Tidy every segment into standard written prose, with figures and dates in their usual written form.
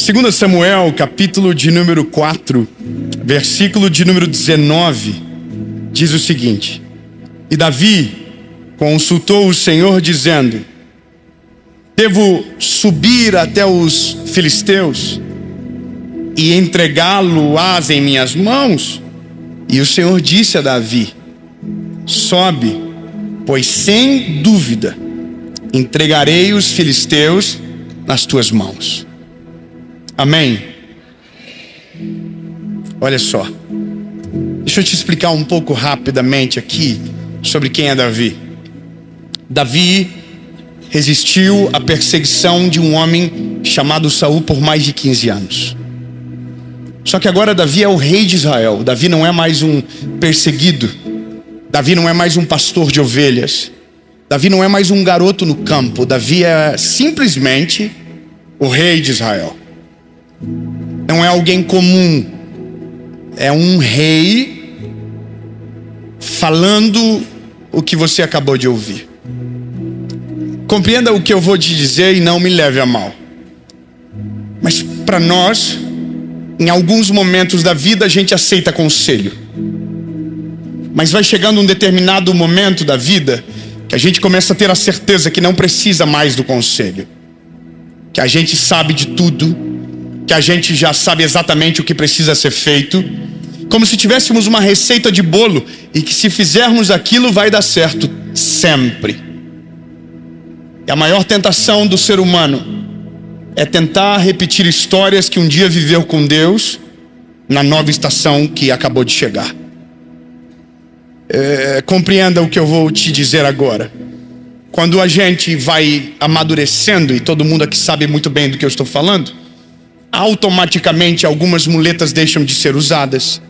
2 Samuel, capítulo de número 4, versículo de número 19, diz o seguinte: E Davi consultou o Senhor dizendo: Devo subir até os filisteus e entregá-lo-ás em minhas mãos? E o Senhor disse a Davi: Sobe, pois sem dúvida entregarei os filisteus nas tuas mãos. Amém? Olha só, deixa eu te explicar um pouco rapidamente aqui sobre quem é Davi. Davi resistiu à perseguição de um homem chamado Saul por mais de 15 anos. Só que agora Davi é o rei de Israel. Davi não é mais um perseguido. Davi não é mais um pastor de ovelhas. Davi não é mais um garoto no campo. Davi é simplesmente o rei de Israel. Não é alguém comum. É um rei falando o que você acabou de ouvir. Compreenda o que eu vou te dizer e não me leve a mal. Mas para nós, em alguns momentos da vida, a gente aceita conselho. Mas vai chegando um determinado momento da vida que a gente começa a ter a certeza que não precisa mais do conselho. Que a gente sabe de tudo, que a gente já sabe exatamente o que precisa ser feito, como se tivéssemos uma receita de bolo e que se fizermos aquilo vai dar certo sempre. E a maior tentação do ser humano é tentar repetir histórias que um dia viveu com Deus na nova estação que acabou de chegar. Compreenda o que eu vou te dizer agora. Quando a gente vai amadurecendo, e todo mundo aqui sabe muito bem do que eu estou falando, automaticamente algumas muletas deixam de ser usadas.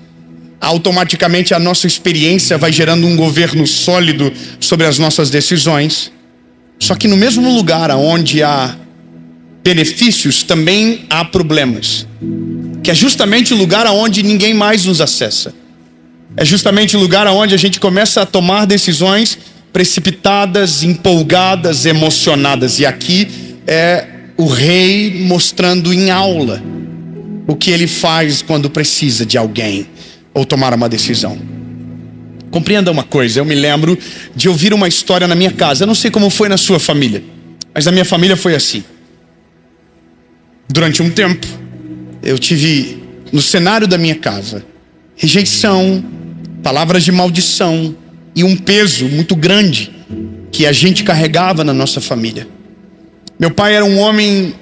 Automaticamente a nossa experiência vai gerando um governo sólido sobre as nossas decisões. Só que no mesmo lugar onde há benefícios, também há problemas. Que é justamente o lugar onde ninguém mais nos acessa. É justamente o lugar onde a gente começa a tomar decisões precipitadas, empolgadas, emocionadas. E aqui é o rei mostrando em aula o que ele faz quando precisa de alguém ou tomar uma decisão. Compreenda uma coisa, eu me lembro de ouvir uma história na minha casa. Eu não sei como foi na sua família, mas na minha família foi assim. Durante um tempo, eu tive no cenário da minha casa rejeição, palavras de maldição e um peso muito grande que a gente carregava na nossa família. Meu pai era um homem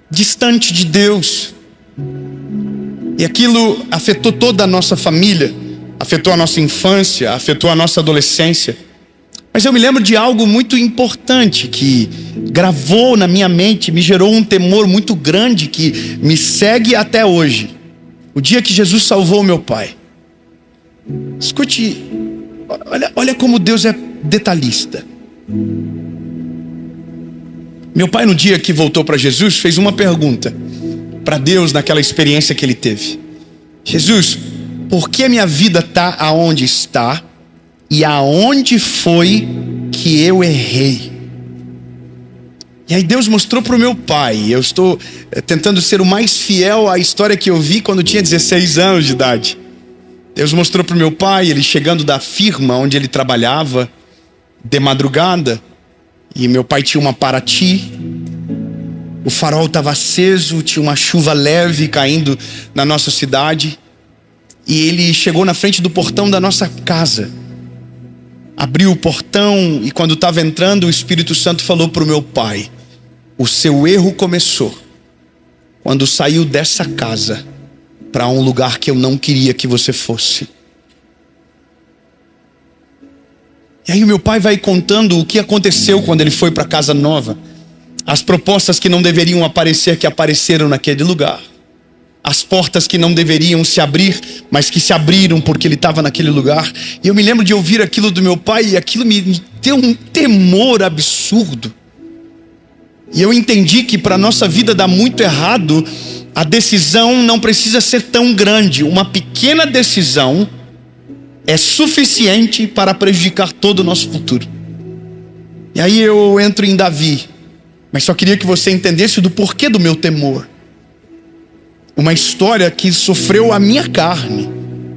distante de Deus. E aquilo afetou toda a nossa família, afetou a nossa infância, afetou a nossa adolescência. Mas eu me lembro de algo muito importante que gravou na minha mente, me gerou um temor muito grande que me segue até hoje. O dia que Jesus salvou meu pai. Escute, olha como Deus é detalhista. Meu pai, no dia que voltou para Jesus, fez uma pergunta para Deus naquela experiência que ele teve. Jesus, por que minha vida está aonde está e aonde foi que eu errei? E aí Deus mostrou para o meu pai. Eu estou tentando ser o mais fiel à história que eu vi quando tinha 16 anos de idade. Deus mostrou para o meu pai, ele chegando da firma onde ele trabalhava de madrugada. E meu pai tinha uma Paraty. O farol estava aceso, tinha uma chuva leve caindo na nossa cidade. E ele chegou na frente do portão da nossa casa. Abriu o portão e quando estava entrando, o Espírito Santo falou para o meu pai: o seu erro começou quando saiu dessa casa para um lugar que eu não queria que você fosse. E aí o meu pai vai contando o que aconteceu quando ele foi para a casa nova. As propostas que não deveriam aparecer, que apareceram naquele lugar. As portas que não deveriam se abrir, mas que se abriram porque ele estava naquele lugar. E eu me lembro de ouvir aquilo do meu pai e aquilo me deu um temor absurdo. E eu entendi que para a nossa vida dar muito errado, a decisão não precisa ser tão grande. Uma pequena decisão é suficiente para prejudicar todo o nosso futuro. E aí eu entro em Davi. Mas só queria que você entendesse do porquê do meu temor. Uma história que sofreu a minha carne,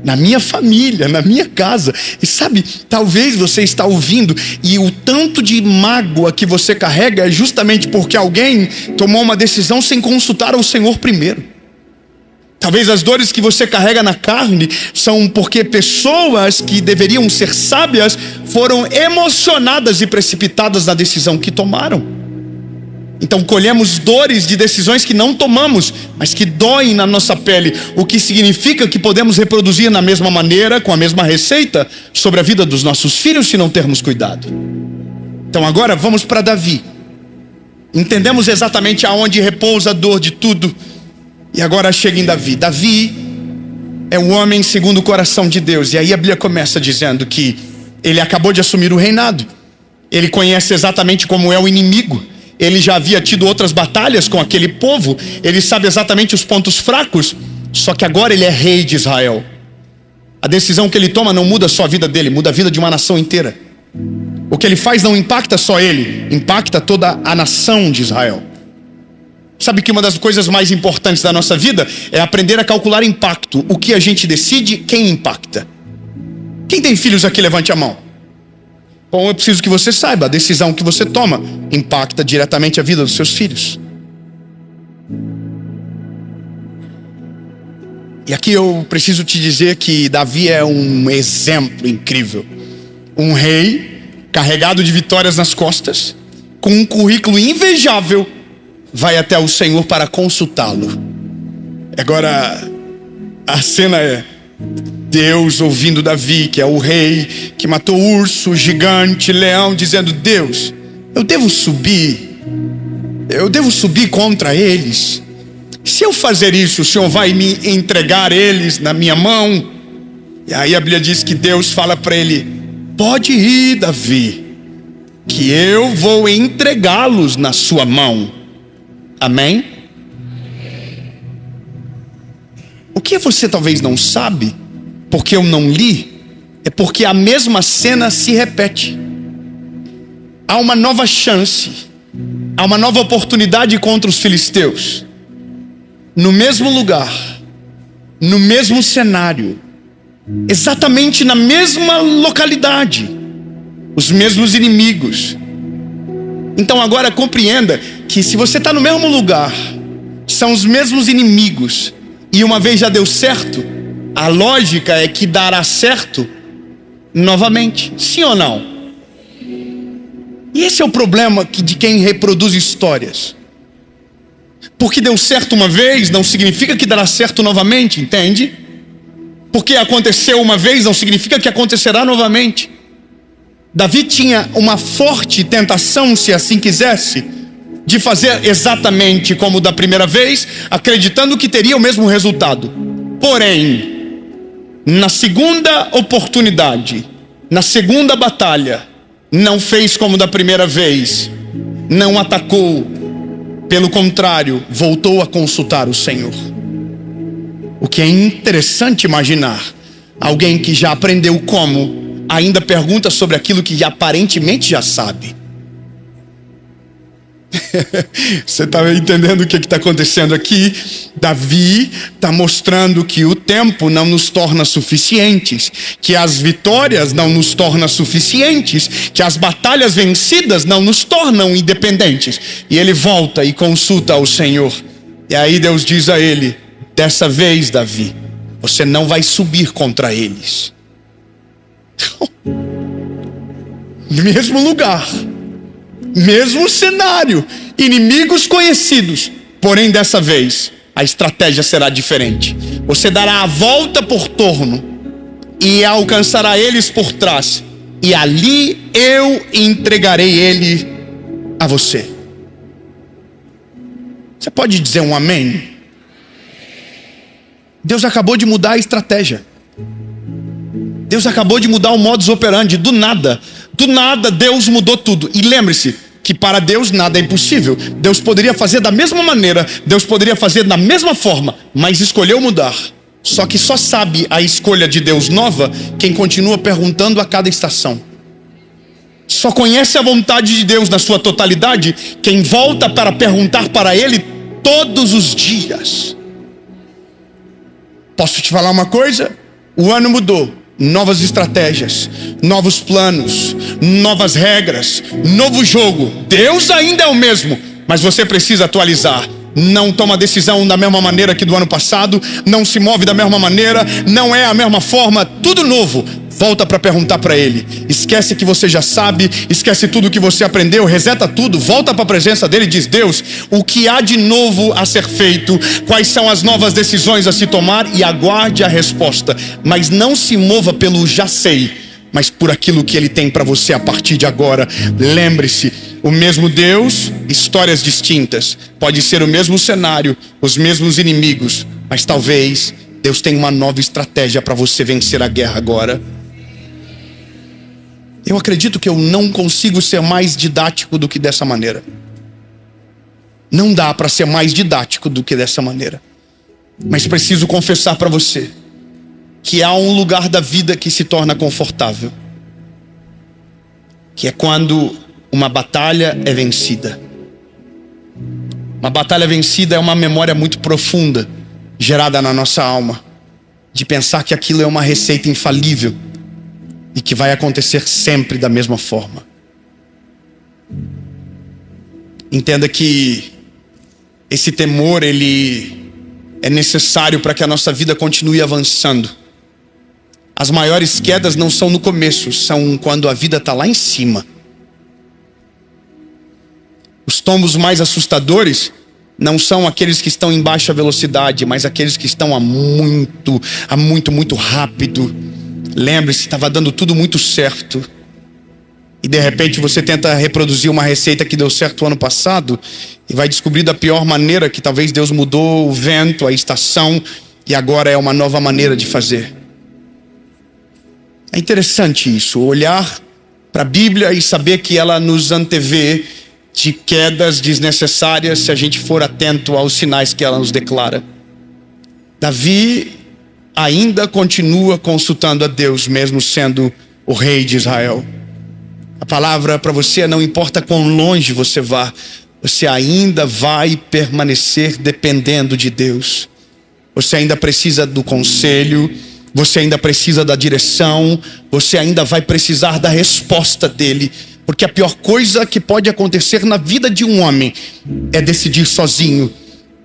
na minha família, na minha casa. E sabe, talvez você está ouvindo e o tanto de mágoa que você carrega é justamente porque alguém tomou uma decisão sem consultar ao Senhor primeiro. Talvez as dores que você carrega na carne são porque pessoas que deveriam ser sábias foram emocionadas e precipitadas na decisão que tomaram. Então colhemos dores de decisões que não tomamos, mas que doem na nossa pele, o que significa que podemos reproduzir na mesma maneira, com a mesma receita, sobre a vida dos nossos filhos se não termos cuidado. Então agora vamos para Davi. Entendemos exatamente aonde repousa a dor de tudo. E agora chega em Davi. Davi é o homem segundo o coração de Deus. E aí a Bíblia começa dizendo que ele acabou de assumir o reinado. Ele conhece exatamente como é o inimigo. Ele já havia tido outras batalhas com aquele povo. Ele sabe exatamente os pontos fracos. Só que agora ele é rei de Israel. A decisão que ele toma não muda só a vida dele, muda a vida de uma nação inteira. O que ele faz não impacta só ele, impacta toda a nação de Israel. Sabe que uma das coisas mais importantes da nossa vida é aprender a calcular impacto. O que a gente decide, quem impacta. Quem tem filhos aqui, levante a mão. Bom, eu preciso que você saiba, a decisão que você toma impacta diretamente a vida dos seus filhos. E aqui eu preciso te dizer que Davi é um exemplo incrível. Um rei carregado de vitórias nas costas, com um currículo invejável, vai até o Senhor para consultá-lo. Agora, a cena é Deus ouvindo Davi, que é o rei, que matou urso, gigante, leão, dizendo: Deus, eu devo subir contra eles. Se eu fazer isso, o Senhor vai me entregar eles na minha mão? E aí a Bíblia diz que Deus fala para ele: pode ir, Davi, que eu vou entregá-los na sua mão. Amém? O que você talvez não sabe, porque eu não li, é porque a mesma cena se repete. Há uma nova chance, há uma nova oportunidade contra os filisteus. No mesmo lugar, no mesmo cenário, exatamente na mesma localidade, os mesmos inimigos. Então agora compreenda que se você está no mesmo lugar, são os mesmos inimigos, e uma vez já deu certo, a lógica é que dará certo novamente, sim ou não? E esse é o problema de quem reproduz histórias. Porque deu certo uma vez não significa que dará certo novamente, entende? Porque aconteceu uma vez não significa que acontecerá novamente. Davi tinha uma forte tentação, se assim quisesse, de fazer exatamente como da primeira vez, acreditando que teria o mesmo resultado. Porém, na segunda oportunidade, na segunda batalha, não fez como da primeira vez, não atacou, pelo contrário, voltou a consultar o Senhor. O que é interessante imaginar, alguém que já aprendeu como, ainda pergunta sobre aquilo que aparentemente já sabe. Você está entendendo o que está acontecendo aqui? Davi está mostrando que o tempo não nos torna suficientes, que as vitórias não nos tornam suficientes, que as batalhas vencidas não nos tornam independentes. E ele volta e consulta ao Senhor. E aí Deus diz a ele: dessa vez, Davi, você não vai subir contra eles. Mesmo lugar, mesmo cenário, inimigos conhecidos, porém dessa vez a estratégia será diferente. Você dará a volta por torno e alcançará eles por trás, e ali eu entregarei ele a você. Você pode dizer um amém? Deus acabou de mudar a estratégia. Deus acabou de mudar o modus operandi, do nada Deus mudou tudo. E lembre-se que para Deus nada é impossível. Deus poderia fazer da mesma maneira, Deus poderia fazer da mesma forma, mas escolheu mudar. Só que só sabe a escolha de Deus nova quem continua perguntando a cada estação. Só conhece a vontade de Deus na sua totalidade quem volta para perguntar para Ele todos os dias. Posso te falar uma coisa? O ano mudou. Novas estratégias, novos planos, novas regras, novo jogo. Deus ainda é o mesmo, mas você precisa atualizar. Não toma decisão da mesma maneira que do ano passado, não se move da mesma maneira, não é a mesma forma, tudo novo. Volta para perguntar para Ele. Esquece que você já sabe, esquece tudo que você aprendeu, reseta tudo, volta para a presença dEle e diz: Deus, o que há de novo a ser feito? Quais são as novas decisões a se tomar? E aguarde a resposta. Mas não se mova pelo já sei, mas por aquilo que Ele tem para você a partir de agora. Lembre-se, o mesmo Deus, histórias distintas. Pode ser o mesmo cenário, os mesmos inimigos, mas talvez Deus tenha uma nova estratégia para você vencer a guerra agora. Eu acredito que eu não consigo ser mais didático do que dessa maneira. Não dá para ser mais didático do que dessa maneira. Mas preciso confessar para você que há um lugar da vida que se torna confortável, que é quando uma batalha é vencida. Uma batalha vencida é uma memória muito profunda gerada na nossa alma, de pensar que aquilo é uma receita infalível e que vai acontecer sempre da mesma forma. Entenda que esse temor, ele é necessário para que a nossa vida continue avançando. As maiores quedas não são no começo, são quando a vida está lá em cima. Os tombos mais assustadores não são aqueles que estão em baixa velocidade, mas aqueles que estão a muito rápido. Lembre-se, estava dando tudo muito certo. E de repente você tenta reproduzir uma receita que deu certo o ano passado e vai descobrir da pior maneira que talvez Deus mudou o vento, a estação, e agora é uma nova maneira de fazer. É interessante isso, olhar para a Bíblia e saber que ela nos antevê de quedas desnecessárias se a gente for atento aos sinais que ela nos declara. Davi ainda continua consultando a Deus, mesmo sendo o rei de Israel. A palavra para você é: não importa quão longe você vá, você ainda vai permanecer dependendo de Deus. Você ainda precisa do conselho, você ainda precisa da direção, você ainda vai precisar da resposta dele. Porque a pior coisa que pode acontecer na vida de um homem é decidir sozinho.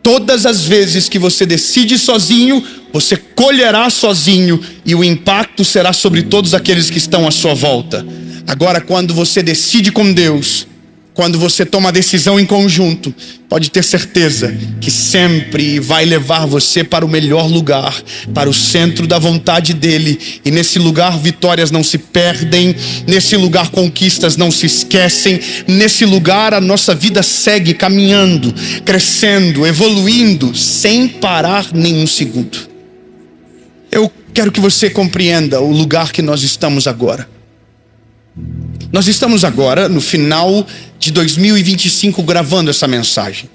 Todas as vezes que você decide sozinho, você colherá sozinho, e o impacto será sobre todos aqueles que estão à sua volta. Agora, quando você decide com Deus, quando você toma a decisão em conjunto, pode ter certeza que sempre vai levar você para o melhor lugar, para o centro da vontade dele. E nesse lugar vitórias não se perdem, nesse lugar conquistas não se esquecem, nesse lugar a nossa vida segue caminhando, crescendo, evoluindo, sem parar nenhum segundo. Eu quero que você compreenda o lugar que nós estamos agora. Nós estamos agora no final de 2025 gravando essa mensagem.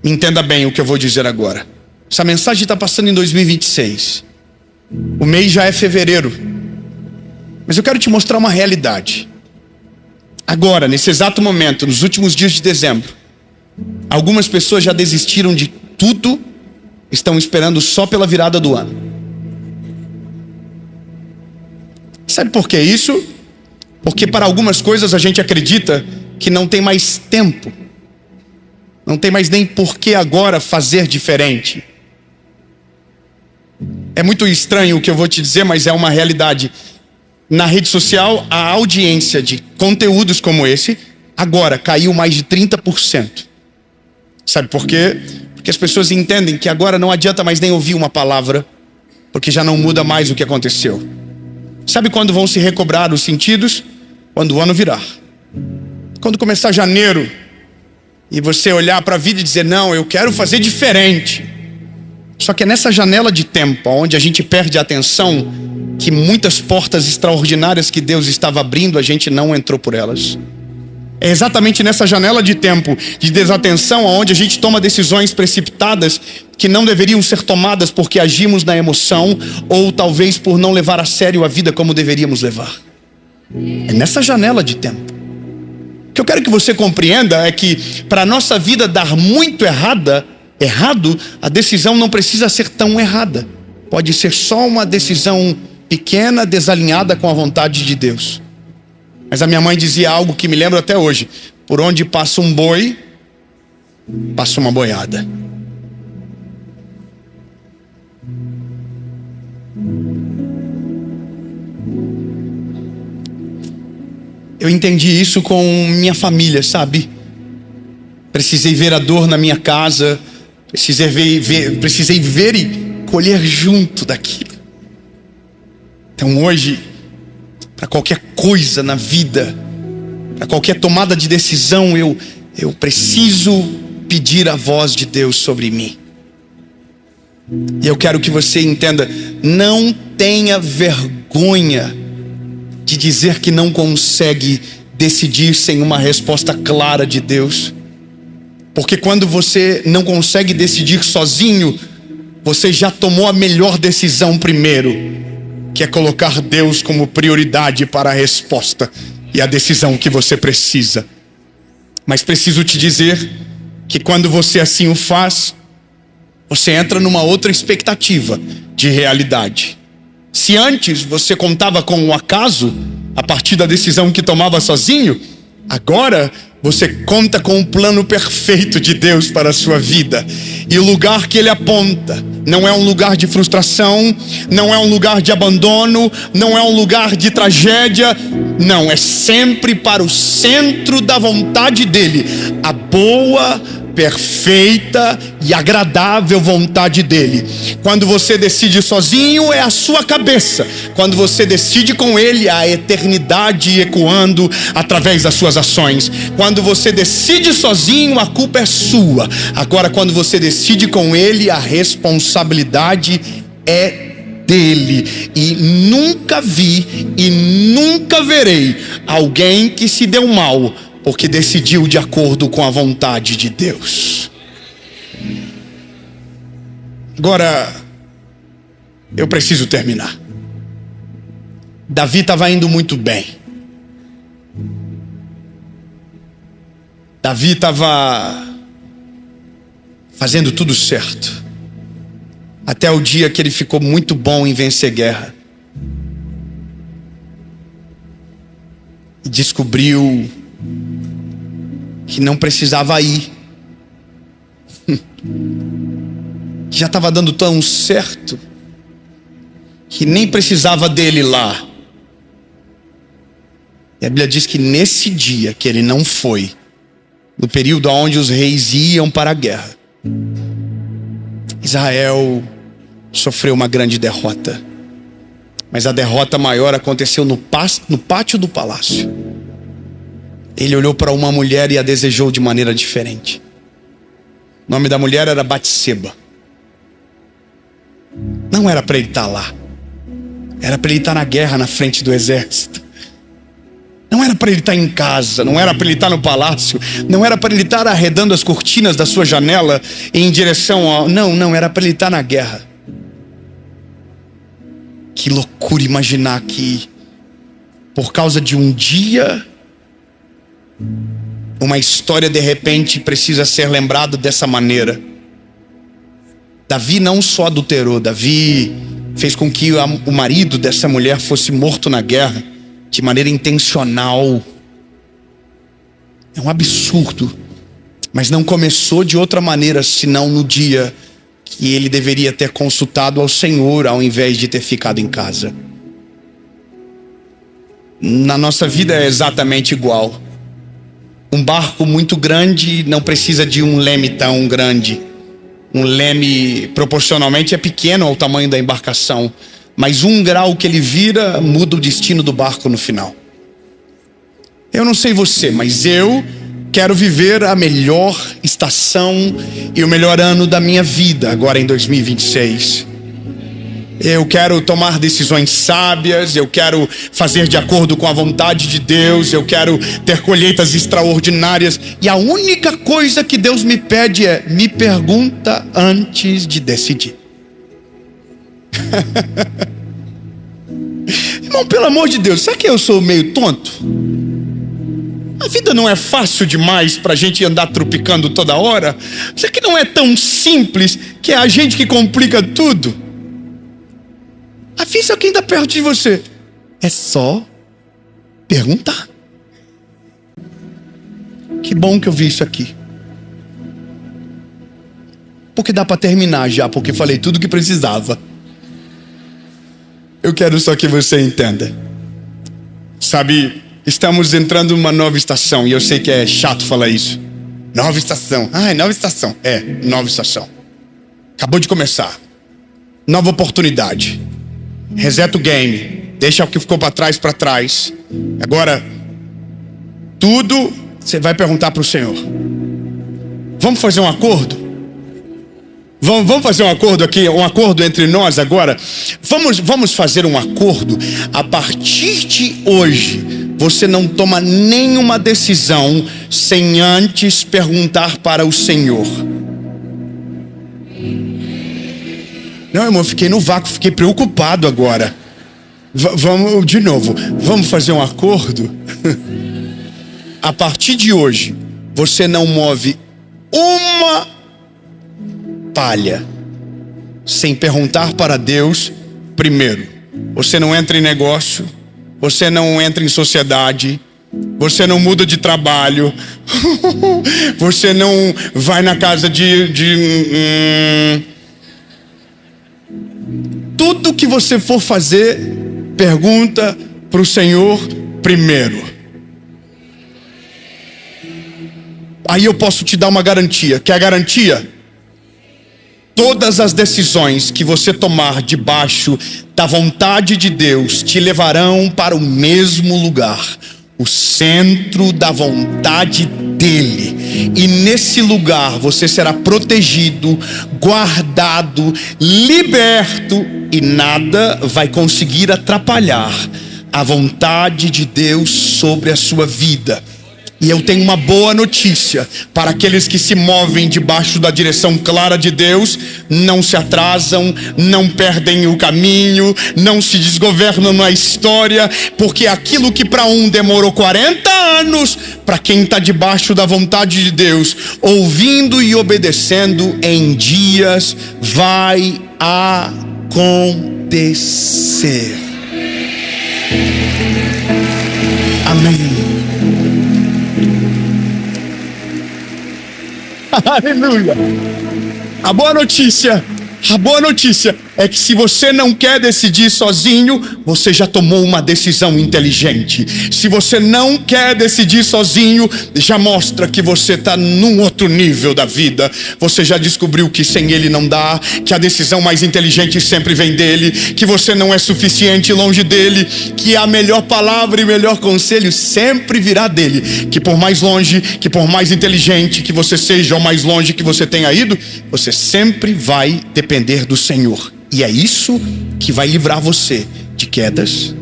Me entenda bem o que eu vou dizer agora. Essa mensagem está passando em 2026. O mês já é fevereiro. Mas eu quero te mostrar uma realidade. Agora, nesse exato momento, nos últimos dias de dezembro, algumas pessoas já desistiram de tudo, estão esperando só pela virada do ano. Sabe por que isso? Porque para algumas coisas a gente acredita que não tem mais tempo. Não tem mais nem por que agora fazer diferente. É muito estranho o que eu vou te dizer, mas é uma realidade. Na rede social, a audiência de conteúdos como esse, agora caiu mais de 30%. Sabe por quê? Porque as pessoas entendem que agora não adianta mais nem ouvir uma palavra, porque já não muda mais o que aconteceu. Sabe quando vão se recobrar os sentidos? Quando o ano virar. Quando começar janeiro e você olhar para a vida e dizer: não, eu quero fazer diferente. Só que é nessa janela de tempo onde a gente perde a atenção que muitas portas extraordinárias que Deus estava abrindo, a gente não entrou por elas. É exatamente nessa janela de tempo de desatenção onde a gente toma decisões precipitadas que não deveriam ser tomadas porque agimos na emoção, ou talvez por não levar a sério a vida como deveríamos levar. É nessa janela de tempo. O que eu quero que você compreenda é que para a nossa vida dar muito errado, a decisão não precisa ser tão errada. Pode ser só uma decisão pequena, desalinhada com a vontade de Deus. Mas a minha mãe dizia algo que me lembro até hoje: por onde passa um boi, passa uma boiada. Eu entendi isso com minha família, sabe? Precisei ver a dor na minha casa, precisei ver e colher junto daquilo. Então hoje, para qualquer coisa na vida, para qualquer tomada de decisão, eu preciso pedir a voz de Deus sobre mim. E eu quero que você entenda: não tenha vergonha de dizer que não consegue decidir sem uma resposta clara de Deus. Porque quando você não consegue decidir sozinho, você já tomou a melhor decisão primeiro, que é colocar Deus como prioridade para a resposta e a decisão que você precisa. Mas preciso te dizer que quando você assim o faz, você entra numa outra expectativa de realidade. Se antes você contava com o acaso, a partir da decisão que tomava sozinho, agora você conta com o plano perfeito de Deus para a sua vida. E o lugar que Ele aponta não é um lugar de frustração, não é um lugar de abandono, não é um lugar de tragédia. Não, é sempre para o centro da vontade dEle, a boa, perfeita e agradável vontade dEle. Quando você decide sozinho, é a sua cabeça. Quando você decide com Ele, a eternidade ecoando através das suas ações. Quando você decide sozinho, a culpa é sua. Agora, quando você decide com Ele, a responsabilidade é dele. E nunca vi e nunca verei alguém que se deu mal porque decidiu de acordo com a vontade de Deus. Agora, eu preciso terminar. Davi estava indo muito bem. Davi estava fazendo tudo certo. Até o dia que ele ficou muito bom em vencer guerra. E descobriu que não precisava ir. Que já estava dando tão certo que nem precisava dele lá. E a Bíblia diz que nesse dia que ele não foi, no período onde os reis iam para a guerra, Israel sofreu uma grande derrota. Mas a derrota maior aconteceu no pátio do palácio. Ele olhou para uma mulher e a desejou de maneira diferente. O nome da mulher era Batseba. Não era para ele estar lá. Era para ele estar na guerra, na frente do exército. Não era para ele estar em casa. Não era para ele estar no palácio. Não era para ele estar arredando as cortinas da sua janela em direção ao... Não, era para ele estar na guerra. Que loucura imaginar que, por causa de um dia, uma história de repente precisa ser lembrada dessa maneira. Davi não só adulterou, Davi fez com que o marido dessa mulher fosse morto na guerra de maneira intencional. É um absurdo. Mas não começou de outra maneira senão no dia que ele deveria ter consultado ao Senhor ao invés de ter ficado em casa. Na nossa vida é exatamente igual. Um barco muito grande não precisa de um leme tão grande. Um leme proporcionalmente é pequeno ao tamanho da embarcação, mas um grau que ele vira muda o destino do barco no final. Eu não sei você, mas eu quero viver a melhor estação e o melhor ano da minha vida agora em 2026. Eu quero tomar decisões sábias, eu quero fazer de acordo com a vontade de Deus, eu quero ter colheitas extraordinárias. E a única coisa que Deus me pede é: me pergunta antes de decidir. Irmão, pelo amor de Deus, será que eu sou meio tonto? A vida não é fácil demais para a gente andar tropicando toda hora? Será que não é tão simples que é a gente que complica tudo? Avisa quem está perto de você. É só perguntar. Que bom que eu vi isso aqui. Porque dá para terminar já, porque falei tudo que precisava. Eu quero só que você entenda. Sabe, estamos entrando numa nova estação, e eu sei que é chato falar isso. Nova estação. Nova estação. Nova estação. Acabou de começar. Nova oportunidade. Reseta o game. Deixa o que ficou para trás. Agora, tudo você vai perguntar para o Senhor. Vamos fazer um acordo? Vamos fazer um acordo aqui, um acordo entre nós agora. Vamos fazer um acordo. A partir de hoje, você não toma nenhuma decisão sem antes perguntar para o Senhor. Não, irmão, eu fiquei no vácuo, fiquei preocupado agora. Vamos de novo. Vamos fazer um acordo? A partir de hoje, você não move uma palha sem perguntar para Deus primeiro. Você não entra em negócio, você não entra em sociedade, você não muda de trabalho, você não vai na casa tudo que você for fazer, pergunta para o Senhor primeiro. Aí eu posso te dar uma garantia. Quer a garantia? Todas as decisões que você tomar debaixo da vontade de Deus te levarão para o mesmo lugar, o centro da vontade dele. E nesse lugar você será protegido, guardado, liberto, e nada vai conseguir atrapalhar a vontade de Deus sobre a sua vida. E eu tenho uma boa notícia para aqueles que se movem debaixo da direção clara de Deus: não se atrasam, não perdem o caminho, não se desgovernam na história, porque aquilo que para um demorou 40 anos, para quem está debaixo da vontade de Deus, ouvindo e obedecendo, em dias vai acontecer. Amém. Aleluia. A boa notícia é que se você não quer decidir sozinho, você já tomou uma decisão inteligente. Se você não quer decidir sozinho, já mostra que você está num outro nível da vida. Você já descobriu que sem ele não dá, que a decisão mais inteligente sempre vem dele, que você não é suficiente longe dele, que a melhor palavra e melhor conselho sempre virá dele. Que por mais longe, que por mais inteligente que você seja, ou mais longe que você tenha ido, você sempre vai depender do Senhor. E é isso que vai livrar você de quedas,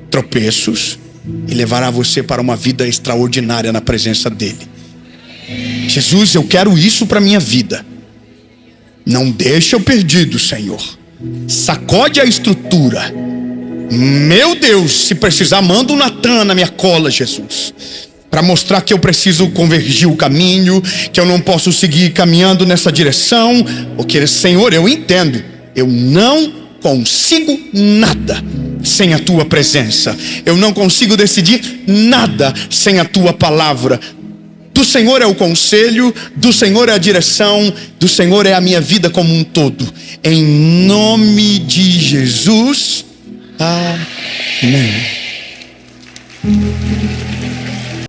tropeços, e levará você para uma vida extraordinária na presença dele. Jesus, eu quero isso para minha vida. Não deixa eu perdido, Senhor. Sacode a estrutura. Meu Deus, se precisar, manda um Natan na minha cola, Jesus, para mostrar que eu preciso convergir o caminho, que eu não posso seguir caminhando nessa direção, porque, Senhor, eu entendo. Eu não consigo nada sem a tua presença. Eu não consigo decidir nada sem a tua palavra. Do Senhor é o conselho, do Senhor é a direção, do Senhor é a minha vida como um todo. Em nome de Jesus. Amém.